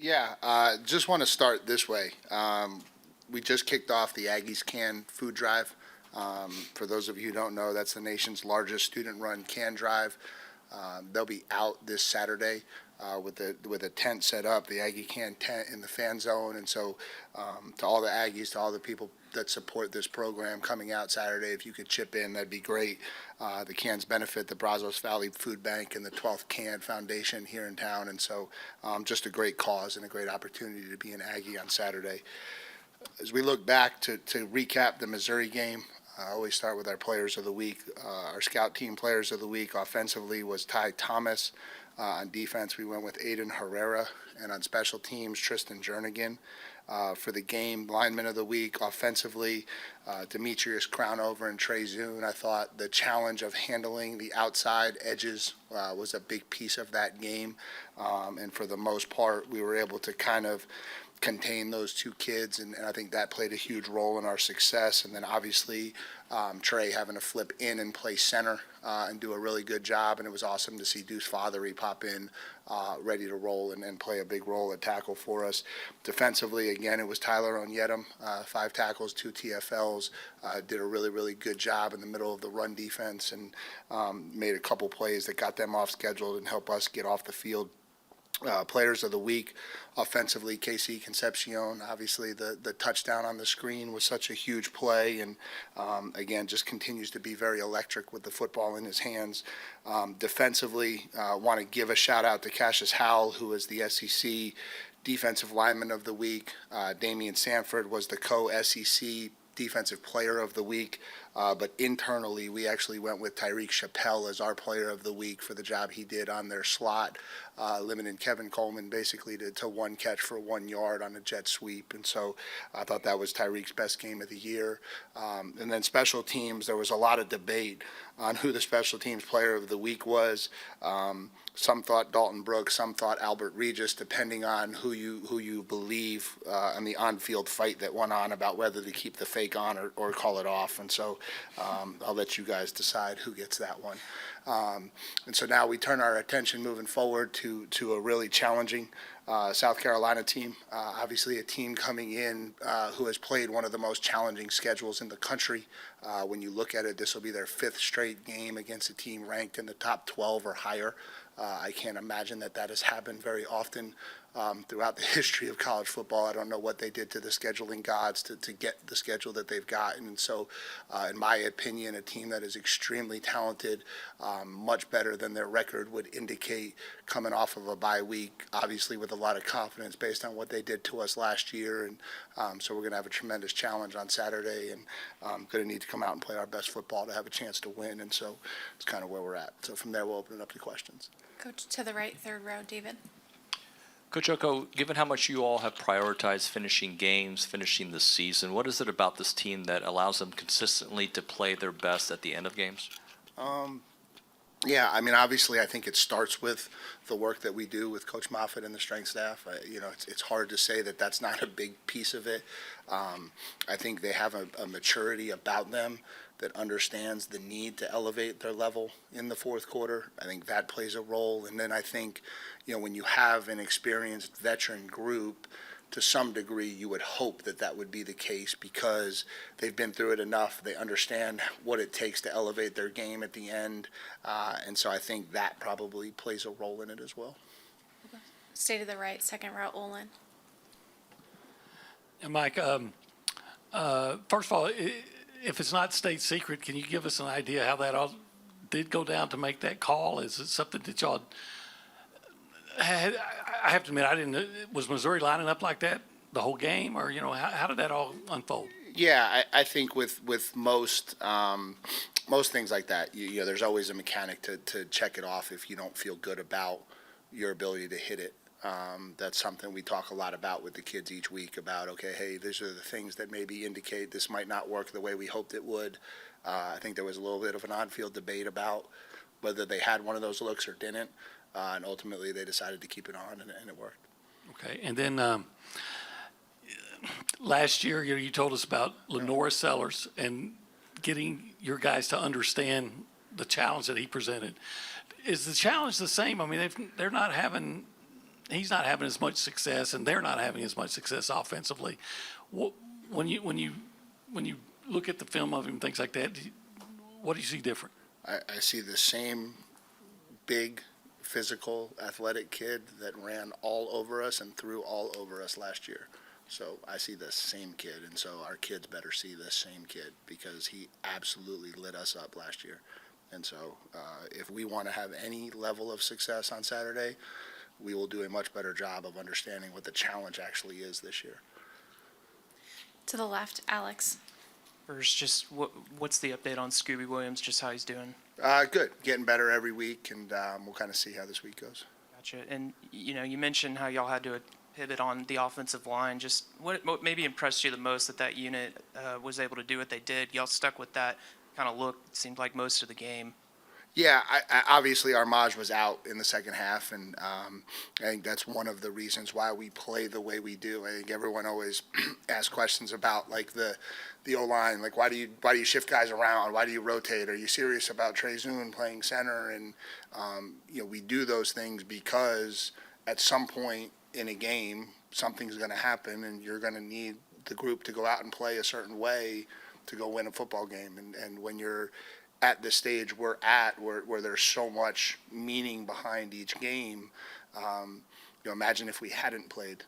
Yeah, just want to start this way. We just kicked off the Aggies Can Food Drive. For those of you who don't know, that's the nation's largest student-run can drive. They'll be out this Saturday with a tent set up, the Aggie Can tent in the fan zone. And so to all the Aggies, to all the people that support this program coming out Saturday, if you could chip in, that'd be great. The cans benefit the Brazos Valley Food Bank and the 12th Can Foundation here in town. And so just a great cause and a great opportunity to be an Aggie on Saturday. As we look back to recap the Missouri game, I always start with our players of the week. Our scout team players of the week offensively was Ty Thomas. On defense, we went with Aiden Herrera. And on special teams, Tristan Jernigan. For the game, lineman of the week offensively, Demetrius Crownover and Trey Zune. I thought the challenge of handling the outside edges was a big piece of that game. And for the most part, we were able to kind of contain those two kids, and I think that played a huge role in our success. And then obviously Trey having to flip in and play center and do a really good job, and it was awesome to see Deuce Fothery pop in ready to roll and play a big role at tackle for us. Defensively, again, it was Tyler Onyedem, 5 tackles, 2 TFLs, did a really, really good job in the middle of the run defense and made a couple plays that got them off schedule and helped us get off the field. Players of the week, offensively, KC Concepcion. Obviously, the touchdown on the screen was such a huge play, and again, just continues to be very electric with the football in his hands. Defensively, want to give a shout out to Cassius Howell, who is the SEC Defensive Lineman of the Week. Damian Sanford was the co-SEC Defensive Player of the Week, but internally we actually went with Tyreek Chappelle as our Player of the Week for the job he did on their slot, limiting Kevin Coleman basically to 1 catch for 1 yard on a jet sweep. And so I thought that was Tyreek's best game of the year. And then special teams, there was a lot of debate on who the special teams Player of the Week was. Some thought Dalton Brooks, some thought Albert Regis, depending on who you believe on the on-field fight that went on about whether to keep the fake on or call it off. And so I'll let you guys decide who gets that one. And so now we turn our attention moving forward to a really challenging South Carolina team. Obviously a team coming in who has played one of the most challenging schedules in the country. When you look at it, this will be their 5th straight game against a team ranked in the top 12 or higher. I can't imagine that has happened very often throughout the history of college football. I don't know what they did to the scheduling gods to get the schedule that they've gotten. And so, in my opinion, a team that is extremely talented, much better than their record would indicate, coming off of a bye week, obviously with a lot of confidence based on what they did to us last year. And so we're going to have a tremendous challenge on Saturday, and going to need to come out and play our best football to have a chance to win. And so it's kind of where we're at. So from there, we'll open it up to questions. Coach, to the right, 3rd row, David. Coach Elko, given how much you all have prioritized finishing games, finishing the season, what is it about this team that allows them consistently to play their best at the end of games? Yeah, I mean, obviously, I think it starts with the work that we do with Coach Moffitt and the strength staff. It's hard to say that that's not a big piece of it. I think they have a maturity about them that understands the need to elevate their level in the 4th quarter. I think that plays a role. And then I think, when you have an experienced veteran group, to some degree, you would hope that would be the case because they've been through it enough. They understand what it takes to elevate their game at the end. And so I think that probably plays a role in it as well. Stay to the right, 2nd row, Olin. And Mike, first of all, if it's not state secret, can you give us an idea how that all did go down to make that call? Is it something that y'all had? I have to admit, I didn't. Was Missouri lining up like that the whole game, or how did that all unfold? Yeah, I think with most things like that, there's always a mechanic to check it off if you don't feel good about your ability to hit it. That's something we talk a lot about with the kids each week about, okay, hey, these are the things that maybe indicate this might not work the way we hoped it would. I think there was a little bit of an on-field debate about whether they had one of those looks or didn't, and ultimately they decided to keep it on, and it worked. Okay, and then last year you told us about Lenora Sellers and getting your guys to understand the challenge that he presented. Is the challenge the same? I mean, they're not having he's not having as much success, and they're not having as much success offensively. When you look at the film of him, things like that, what do you see different? I see the same big, physical, athletic kid that ran all over us and threw all over us last year. So I see the same kid, and so our kids better see the same kid because he absolutely lit us up last year. And so if we want to have any level of success on Saturday, we will do a much better job of understanding what the challenge actually is this year. To the left, Alex. First, just what's the update on Scooby Williams, just how he's doing? Good, getting better every week, and we'll kind of see how this week goes. Gotcha. And, you mentioned how y'all had to pivot on the offensive line. Just what maybe impressed you the most that unit was able to do what they did? Y'all stuck with that kind of look, it seemed like most of the game. Yeah, obviously Armaj was out in the second half, and I think that's one of the reasons why we play the way we do. I think everyone always asks questions about like the O-line, like why do you shift guys around? Why do you rotate? Are you serious about Trey Zoon playing center? And we do those things because at some point in a game something's going to happen, and you're going to need the group to go out and play a certain way to go win a football game. And when you're at the stage we're at, where there's so much meaning behind each game, imagine if we hadn't played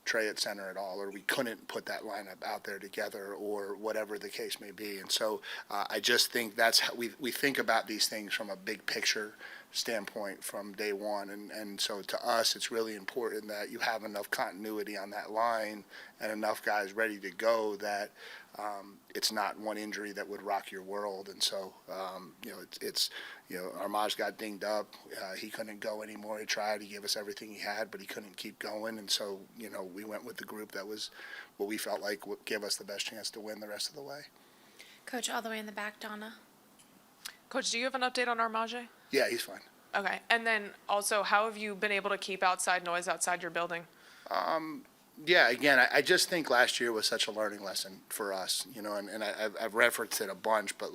Trey at center at all, or we couldn't put that lineup out there together, or whatever the case may be. And so I just think that's how we think about these things from a big picture standpoint from day one. And so to us, it's really important that you have enough continuity on that line and enough guys ready to go that it's not one injury that would rock your world. And so, Armaj got dinged up. He couldn't go anymore. He tried. He gave us everything he had, but he couldn't keep going. And so, we went with the group that was what we felt like would give us the best chance to win the rest of the way. Coach, all the way in the back, Donna. Coach, do you have an update on Armaje? Yeah, he's fine. Okay. And then also, how have you been able to keep outside noise outside your building? Yeah, again, I just think last year was such a learning lesson for us, and I've referenced it a bunch, but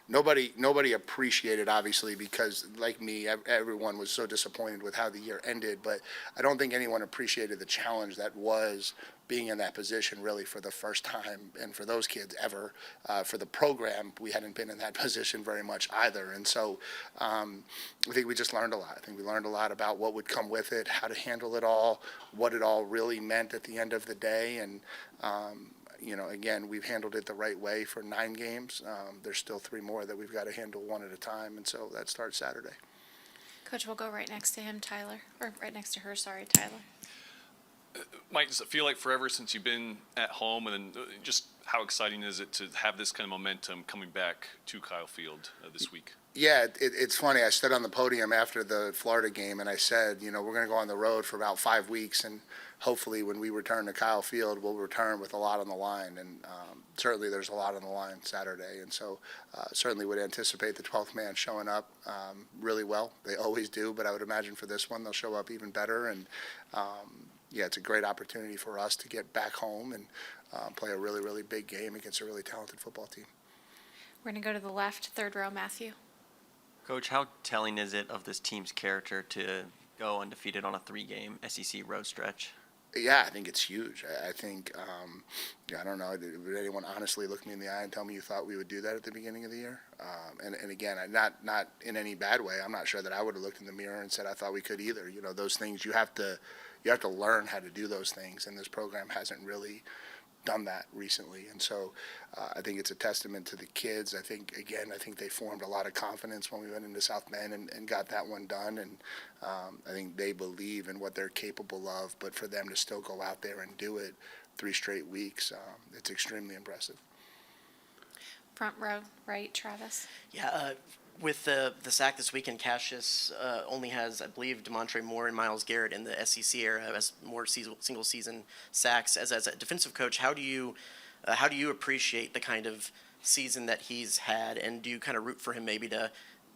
nobody appreciated, obviously, because like me, everyone was so disappointed with how the year ended, but I don't think anyone appreciated the challenge that was being in that position really for the first time, and for those kids ever. For the program, we hadn't been in that position very much either. And so I think we just learned a lot. I think we learned a lot about what would come with it, how to handle it all, what it all really meant at the end of the day. And, again, we've handled it the right way for 9 games. There's still 3 more that we've got to handle one at a time. And so that starts Saturday. Coach, we'll go right next to him, Tyler. Or right next to her, sorry, Tyler. Mike, does it feel like forever since you've been at home, and then just how exciting is it to have this kind of momentum coming back to Kyle Field this week? Yeah, it's funny. I stood on the podium after the Florida game, and I said, we're going to go on the road for about 5 weeks, and hopefully when we return to Kyle Field, we'll return with a lot on the line. And certainly there's a lot on the line Saturday. And so certainly would anticipate the 12th man showing up really well. They always do, but I would imagine for this one they'll show up even better. And yeah, it's a great opportunity for us to get back home and play a really, really big game against a really talented football team. We're going to go to the left, third row, Matthew. Coach, how telling is it of this team's character to go undefeated on a 3-game SEC road stretch? Yeah, I think it's huge. I think, I don't know, would anyone honestly look me in the eye and tell me you thought we would do that at the beginning of the year? And again, not in any bad way. I'm not sure that I would have looked in the mirror and said I thought we could either. Those things you have to learn how to do those things, and this program hasn't really done that recently. And so I think it's a testament to the kids. I think they formed a lot of confidence when we went into South Bend and got that one done. And I think they believe in what they're capable of, but for them to still go out there and do it 3 straight weeks, it's extremely impressive. Front row, right, Travis. Yeah, with the sack this weekend, Cassius only has, I believe, DeMontre Moore and Myles Garrett in the SEC era as more single season sacks. As a defensive coach, how do you appreciate the kind of season that he's had, and do you kind of root for him maybe to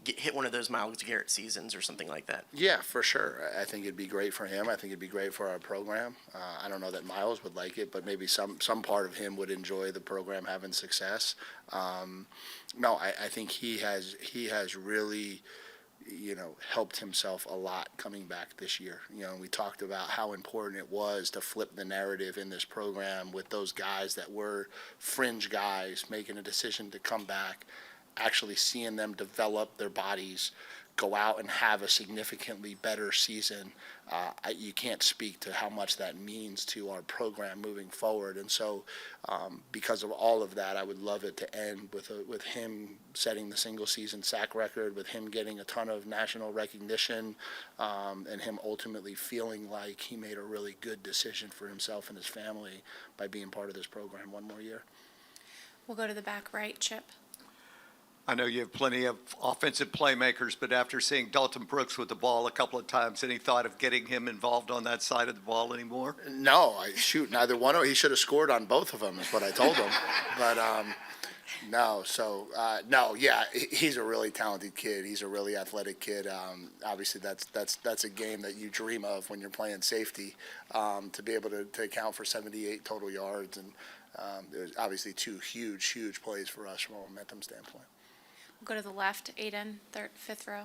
hit one of those Myles Garrett seasons or something like that? Yeah, for sure. I think it'd be great for him. I think it'd be great for our program. I don't know that Myles would like it, but maybe some part of him would enjoy the program having success. No, I think he has really, helped himself a lot coming back this year. We talked about how important it was to flip the narrative in this program with those guys that were fringe guys making a decision to come back, actually seeing them develop their bodies, go out and have a significantly better season. You can't speak to how much that means to our program moving forward. And so because of all of that, I would love it to end with him setting the single season sack record, with him getting a ton of national recognition, and him ultimately feeling like he made a really good decision for himself and his family by being part of this program one more year. We'll go to the back right, Chip. I know you have plenty of offensive playmakers, but after seeing Dalton Brooks with the ball a couple of times, any thought of getting him involved on that side of the ball anymore? No, neither one of he should have scored on both of them is what I told him. But no, so no, yeah, he's a really talented kid. He's a really athletic kid. Obviously, that's a game that you dream of when you're playing safety, to be able to account for 78 total yards, and there's obviously two huge plays for us from a momentum standpoint. We'll go to the left, Aiden, fifth row.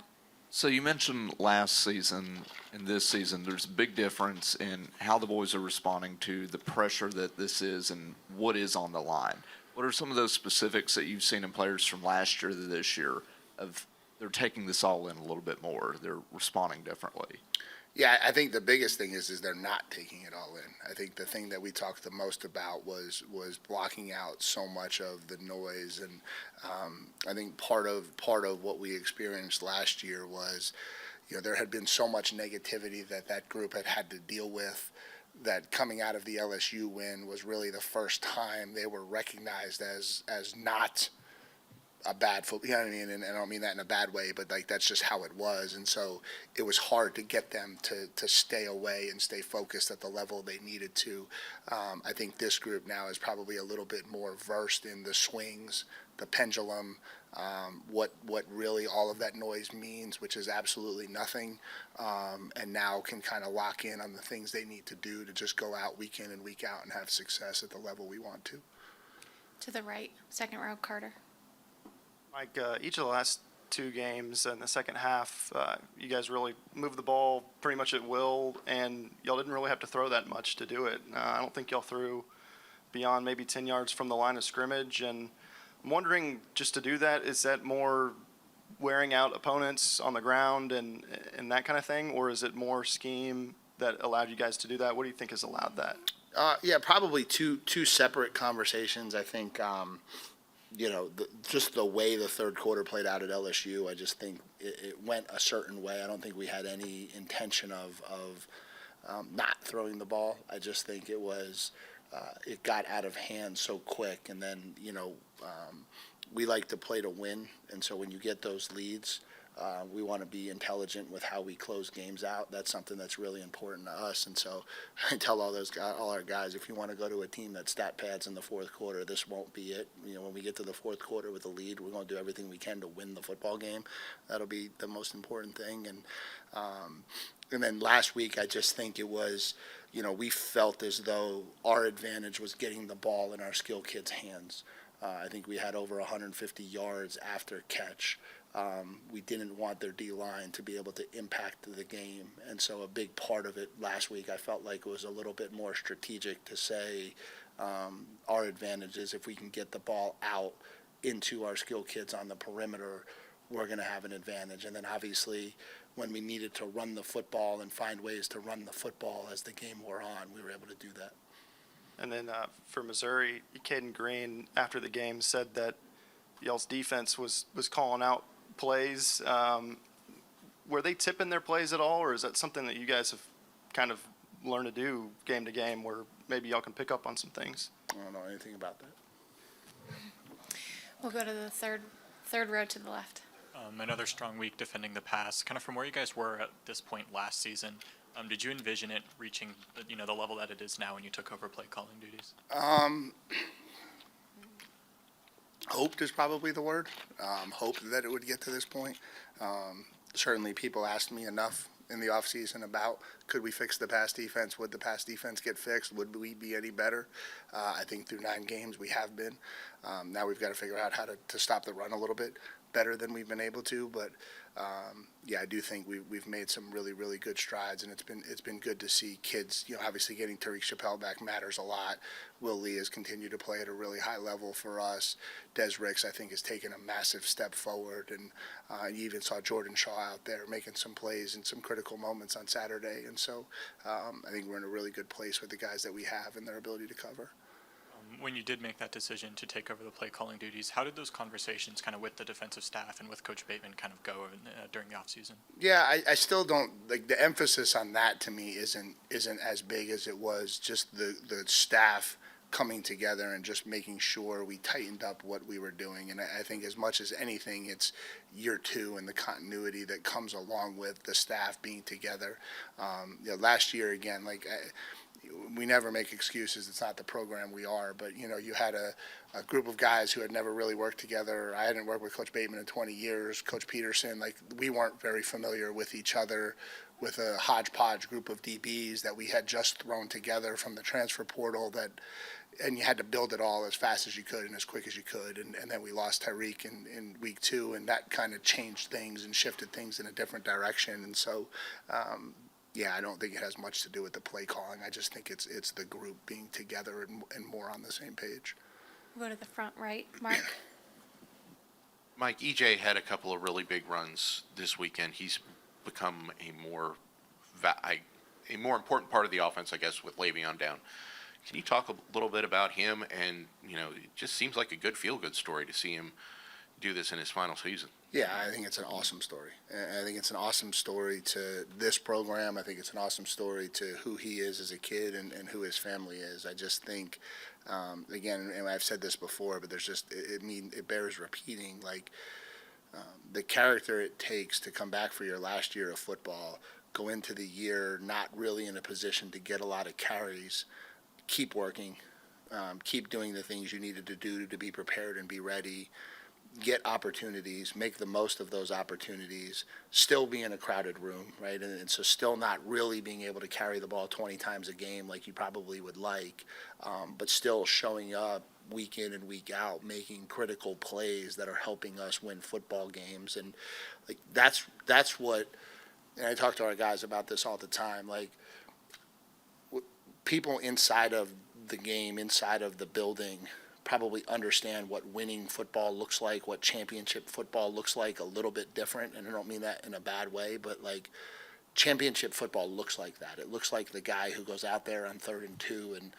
So you mentioned last season and this season, there's a big difference in how the boys are responding to the pressure that this is and what is on the line. What are some of those specifics that you've seen in players from last year to this year of they're taking this all in a little bit more, they're responding differently? Yeah, I think the biggest thing is they're not taking it all in. I think the thing that we talked the most about was blocking out so much of the noise, and I think part of what we experienced last year was, there had been so much negativity that group had to deal with, that coming out of the LSU win was really the first time they were recognized as not a bad football, you know what I mean? And I don't mean that in a bad way, but like that's just how it was. And so it was hard to get them to stay away and stay focused at the level they needed to. I think this group now is probably a little bit more versed in the swings, the pendulum, what really all of that noise means, which is absolutely nothing, and now can kind of lock in on the things they need to do to just go out week in and week out and have success at the level we want to. To the right, second row, Carter. Mike, each of the last two games in the second half, you guys really moved the ball pretty much at will, and y'all didn't really have to throw that much to do it. I don't think y'all threw beyond maybe 10 yards from the line of scrimmage, and I'm wondering, just to do that, is that more wearing out opponents on the ground and that kind of thing, or is it more scheme that allowed you guys to do that? What do you think has allowed that? Yeah, probably two separate conversations. I think just the way the third quarter played out at LSU, I just think it went a certain way. I don't think we had any intention of not throwing the ball. I just think it was it got out of hand so quick, and then we like to play to win, and so when you get those leads, we want to be intelligent with how we close games out. That's something that's really important to us. And so I tell all our guys, if you want to go to a team that stat pads in the fourth quarter, this won't be it. When we get to the fourth quarter with a lead, we're going to do everything we can to win the football game. That'll be the most important thing. And then last week, I just think it was, we felt as though our advantage was getting the ball in our skill kids' hands. I think we had over 150 yards after catch. We didn't want their D-line to be able to impact the game. And so a big part of it last week, I felt like was a little bit more strategic to say our advantage is if we can get the ball out into our skill kids on the perimeter, we're going to have an advantage. And then obviously when we needed to run the football and find ways to run the football as the game wore on, we were able to do that. And then for Missouri, Caden Green, after the game, said that y'all's defense was calling out plays. Were they tipping their plays at all, or is that something that you guys have kind of learned to do game to game where maybe y'all can pick up on some things? I don't know anything about that. We'll go to the third row to the left. Another strong week defending the pass. Kind of from where you guys were at this point last season, did you envision it reaching the level that it is now when you took over play calling duties? Hoped is probably the word. Hoped that it would get to this point. Certainly people asked me enough in the offseason about could we fix the pass defense? Would the pass defense get fixed? Would we be any better? I think through 9 games we have been. Now we've got to figure out how to stop the run a little bit better than we've been able to, but yeah, I do think we've made some really, really good strides, and it's been good to see kids. Obviously getting Tariq Chappelle back matters a lot. Will Lee has continued to play at a really high level for us. Des Ricks, I think, has taken a massive step forward, and you even saw Jordan Shaw out there making some plays in some critical moments on Saturday. And so I think we're in a really good place with the guys that we have and their ability to cover. When you did make that decision to take over the play calling duties, how did those conversations kind of with the defensive staff and with Coach Bateman kind of go during the offseason? Yeah, I still don't like the emphasis on that. To me, isn't as big as it was just the staff coming together and just making sure we tightened up what we were doing. And I think as much as anything, it's year two and the continuity that comes along with the staff being together. Last year, again, we never make excuses. It's not the program we are, but you had a group of guys who had never really worked together. I hadn't worked with Coach Bateman in 20 years. Coach Peterson, we weren't very familiar with each other, with a hodgepodge group of DBs that we had just thrown together from the transfer portal and you had to build it all as fast as you could and as quick as you could. And then we lost Tyreek in week 2, and that kind of changed things and shifted things in a different direction. And so, yeah, I don't think it has much to do with the play calling. I just think it's the group being together and more on the same page. We'll go to the front right. Mark? Mike, EJ had a couple of really big runs this weekend. He's become a more important part of the offense, I guess, with Le'Veon down. Can you talk a little bit about him? And, it just seems like a good feel-good story to see him do this in his final season. Yeah, I think it's an awesome story. I think it's an awesome story to this program. I think it's an awesome story to who he is as a kid and who his family is. I just think, again, and I've said this before, but it bears repeating, the character it takes to come back for your last year of football, go into the year not really in a position to get a lot of carries, keep working, keep doing the things you needed to do to be prepared and be ready, get opportunities, make the most of those opportunities, still be in a crowded room, right? And so still not really being able to carry the ball 20 times a game like you probably would like, but still showing up week in and week out, making critical plays that are helping us win football games. And that's what, and I talk to our guys about this all the time, people inside of the game, inside of the building, probably understand what winning football looks like, what championship football looks like a little bit different. And I don't mean that in a bad way, but championship football looks like that. It looks like the guy who goes out there on 3rd and 2 and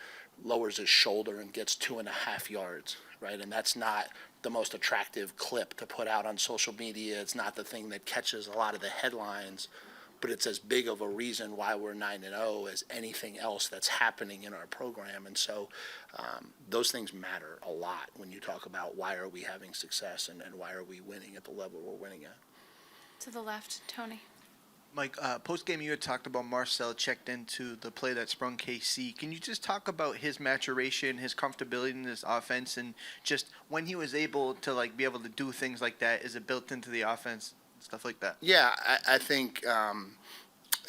lowers his shoulder and gets 2.5 yards, right? And that's not the most attractive clip to put out on social media. It's not the thing that catches a lot of the headlines, but it's as big of a reason why we're 9-0 as anything else that's happening in our program. And so those things matter a lot when you talk about why are we having success and why are we winning at the level we're winning at. To the left, Tony. Mike, post-game you had talked about Marcel checked into the play that sprung KC. Can you just talk about his maturation, his comfortability in this offense, and just when he was able to be able to do things like that, is it built into the offense? Stuff like that. Yeah, I think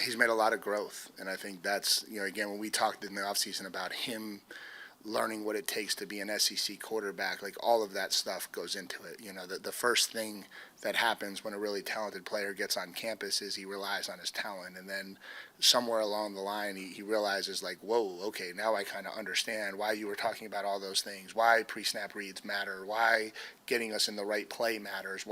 he's made a lot of growth, and I think that's, again, when we talked in the offseason about him learning what it takes to be an SEC quarterback, all of that stuff goes into it. The first thing that happens when a really talented player gets on campus is he relies on his talent, and then somewhere along the line he realizes, whoa, okay, now I kind of understand why you were talking about all those things, why pre-snap reads matter, why getting us in the right play matters,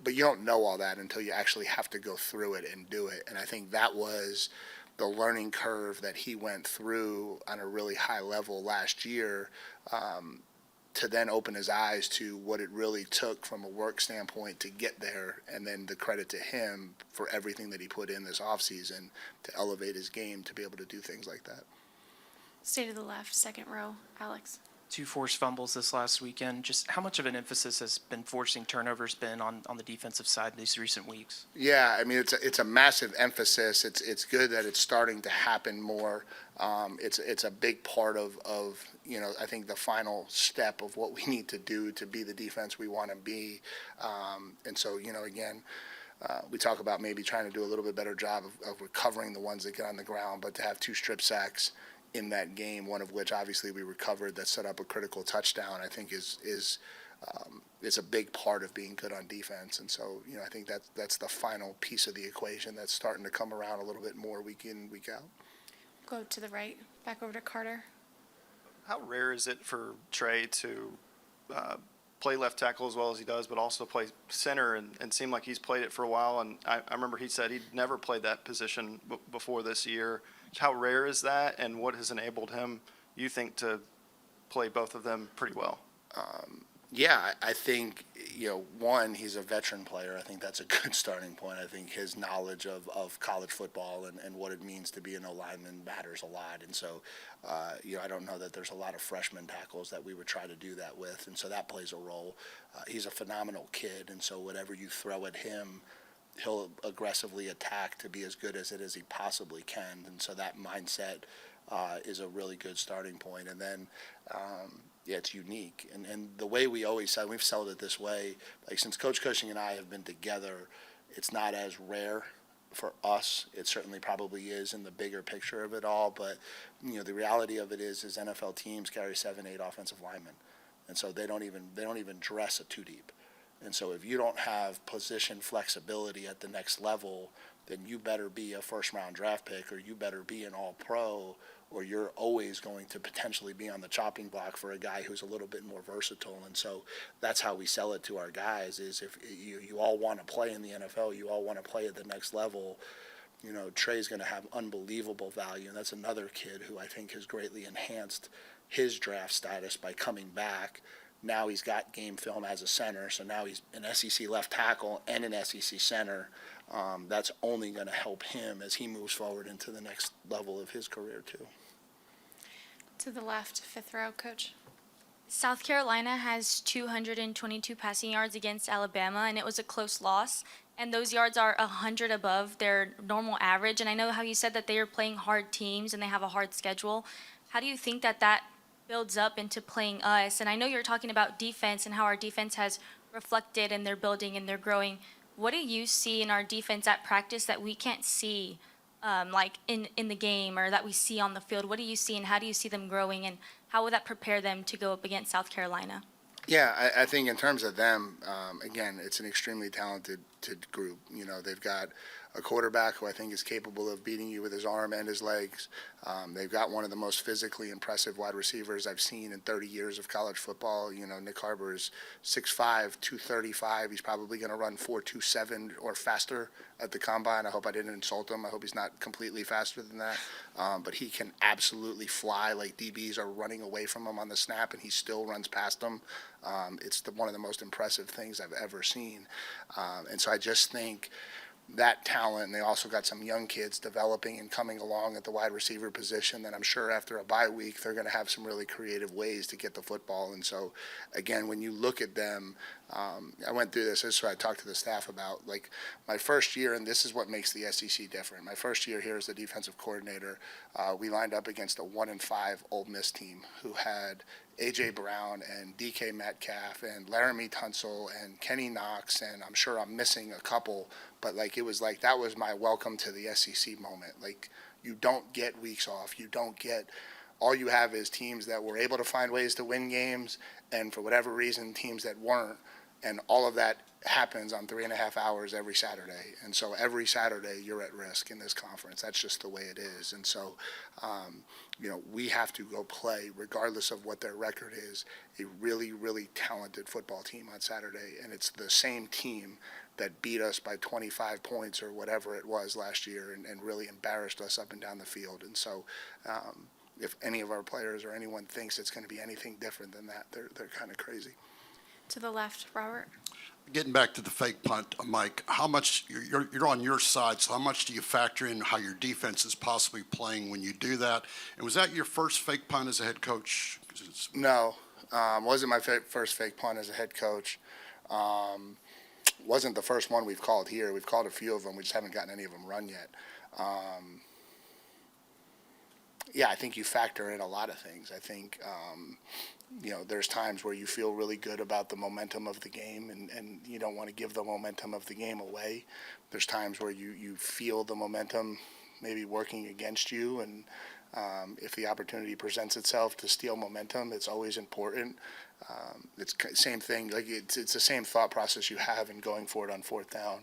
but you don't know all that until you actually have to go through it and do it. And I think that was the learning curve that he went through on a really high level last year, to then open his eyes to what it really took from a work standpoint to get there, and then the credit to him for everything that he put in this offseason to elevate his game to be able to do things like that. Stay to the left, second row, Alex. 2 forced fumbles this last weekend. Just how much of an emphasis has been forcing turnovers been on the defensive side these recent weeks? Yeah, I mean, it's a massive emphasis. It's good that it's starting to happen more. It's a big part of I think the final step of what we need to do to be the defense we want to be. And so, again, we talk about maybe trying to do a little bit better job of recovering the ones that get on the ground, but to have 2 strip sacks in that game, one of which obviously we recovered that set up a critical touchdown, I think is is a big part of being good on defense. And so, I think that's the final piece of the equation that's starting to come around a little bit more week in, week out. Go to the right, back over to Carter. How rare is it for Trey to play left tackle as well as he does, but also play center and seem like he's played it for a while? And I remember he said he'd never played that position before this year. How rare is that, and what has enabled him, you think, to play both of them pretty well? Yeah, I think, one, he's a veteran player. I think that's a good starting point. I think his knowledge of college football and what it means to be an O-lineman matters a lot. And so, I don't know that there's a lot of freshman tackles that we would try to do that with. And so that plays a role. He's a phenomenal kid. And so whatever you throw at him, he'll aggressively attack to be as good as he possibly can. And so that mindset is a really good starting point. And then, it's unique. And the way we always said, we've sold it this way, like since Coach Cushing and I have been together, it's not as rare for us. It certainly probably is in the bigger picture of it all. But, the reality of it is NFL teams carry 7-8 offensive linemen. And so they don't even dress a two deep. And so if you don't have position flexibility at the next level, then you better be a first round draft pick, or you better be an all pro, or you're always going to potentially be on the chopping block for a guy who's a little bit more versatile. And so that's how we sell it to our guys is if you all want to play in the NFL, you all want to play at the next level, Trey's going to have unbelievable value. And that's another kid who I think has greatly enhanced his draft status by coming back. Now he's got game film as a center, so now he's an SEC left tackle and an SEC center. That's only going to help him as he moves forward into the next level of his career too. To the left, fifth row, Coach. South Carolina has 222 passing yards against Alabama, and it was a close loss. And those yards are 100 above their normal average. And I know how you said that they are playing hard teams and they have a hard schedule. How do you think that builds up into playing us? And I know you're talking about defense and how our defense has reflected and they're building and they're growing. What do you see in our defense at practice that we can't see like in the game or that we see on the field? What do you see and how do you see them growing, and how will that prepare them to go up against South Carolina? Yeah, I think in terms of them, again, it's an extremely talented group. They've got a quarterback who I think is capable of beating you with his arm and his legs. They've got one of the most physically impressive wide receivers I've seen in 30 years of college football. Nick Harbor is 6'5", 235. He's probably going to run 4.27 or faster at the combine. I hope I didn't insult him. I hope he's not completely faster than that. But he can absolutely fly. Like DBs are running away from him on the snap, and he still runs past them. It's one of the most impressive things I've ever seen. And so I just think that talent, and they also got some young kids developing and coming along at the wide receiver position that I'm sure after a bye week they're going to have some really creative ways to get the football. And so, again, when you look at them, I went through this is what I talked to the staff about. Like my first year, and this is what makes the SEC different. My first year here as the defensive coordinator, we lined up against a 1-5 Ole Miss team who had A.J. Brown and D.K. Metcalf and Laramie Tunsil and Kenny Knox, and I'm sure I'm missing a couple, but it was like that was my welcome to the SEC moment. Like, you don't get weeks off. All you have is teams that were able to find ways to win games, and for whatever reason, teams that weren't. And all of that happens on 3.5 hours every Saturday. And so every Saturday you're at risk in this conference. That's just the way it is. And so, we have to go play, regardless of what their record is, a really, really talented football team on Saturday. And it's the same team that beat us by 25 points or whatever it was last year and really embarrassed us up and down the field. And so if any of our players or anyone thinks it's going to be anything different than that, they're kind of crazy. To the left, Robert. Getting back to the fake punt, Mike, how much you're on your side, so how much do you factor in how your defense is possibly playing when you do that? And was that your first fake punt as a head coach? No, wasn't my first fake punt as a head coach. Wasn't the first one we've called here. We've called a few of them. We just haven't gotten any of them run yet. Yeah, I think you factor in a lot of things. I think, there's times where you feel really good about the momentum of the game and you don't want to give the momentum of the game away. There's times where you feel the momentum maybe working against you, and If the opportunity presents itself to steal momentum, it's always important. Same thing, like it's the same thought process you have in going for it on fourth down.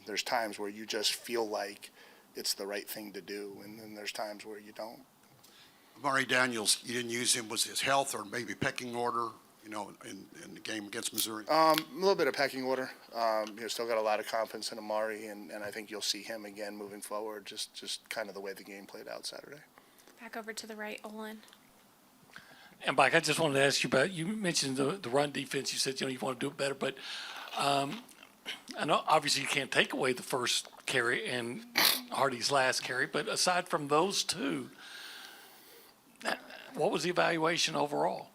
There's times where you just feel like it's the right thing to do, and then there's times where you don't. Murray Daniels, you didn't use him. Was his health or maybe pecking order, in the game against Missouri? A little bit of pecking order. Still got a lot of confidence in Amari, and I think you'll see him again moving forward, just kind of the way the game played out Saturday. Back over to the right, Olin. And Mike, I just wanted to ask you about, you mentioned the run defense. You said, you want to do it better, but I know obviously you can't take away the first carry and Hardy's last carry, but aside from those two, what was the evaluation overall?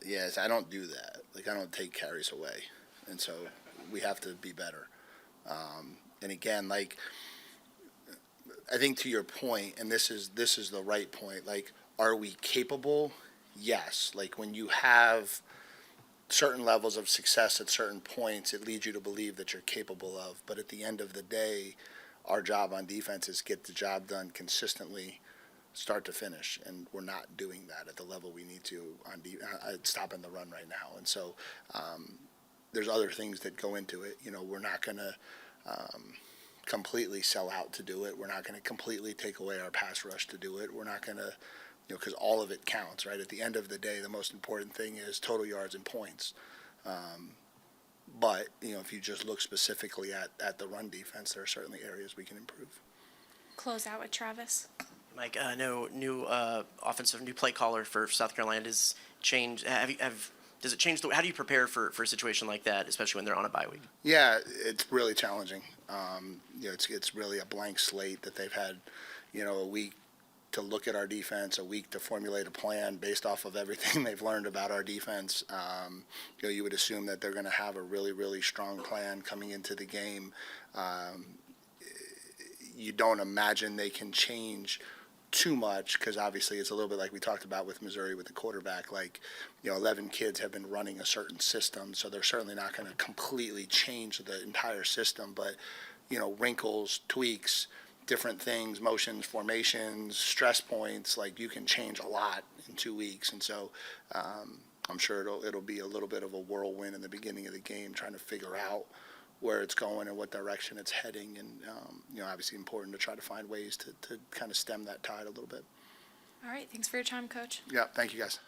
Yes, I don't do that. Like, I don't take carries away. And so we have to be better. And again, like, I think to your point, and this is the right point, like, are we capable? Yes. Like, when you have certain levels of success at certain points, it leads you to believe that you're capable of. But at the end of the day, our job on defense is get the job done consistently, start to finish, and we're not doing that at the level we need to on stopping the run right now. And so there's other things that go into it. We're not going to completely sell out to do it. We're not going to completely take away our pass rush to do it. We're not going to, because all of it counts, right? At the end of the day, the most important thing is total yards and points. But, if you just look specifically at the run defense, there are certainly areas we can improve. Close out with Travis. Mike, I know new play caller for South Carolina has changed. Does it change how do you prepare for a situation like that, especially when they're on a bye week? Yeah, it's really challenging. It's really a blank slate that they've had, a week to look at our defense, a week to formulate a plan based off of everything they've learned about our defense. You would assume that they're going to have a really, really strong plan coming into the game. You don't imagine they can change too much, because obviously it's a little bit like we talked about with Missouri with the quarterback. Like, 11 kids have been running a certain system, so they're certainly not going to completely change the entire system. But, wrinkles, tweaks, different things, motions, formations, stress points, like you can change a lot in 2 weeks. And so I'm sure it'll be a little bit of a whirlwind in the beginning of the game, trying to figure out where it's going and what direction it's heading. And, obviously important to try to find ways to kind of stem that tide a little bit. All right. Thanks for your time, Coach. Yeah. Thank you, guys.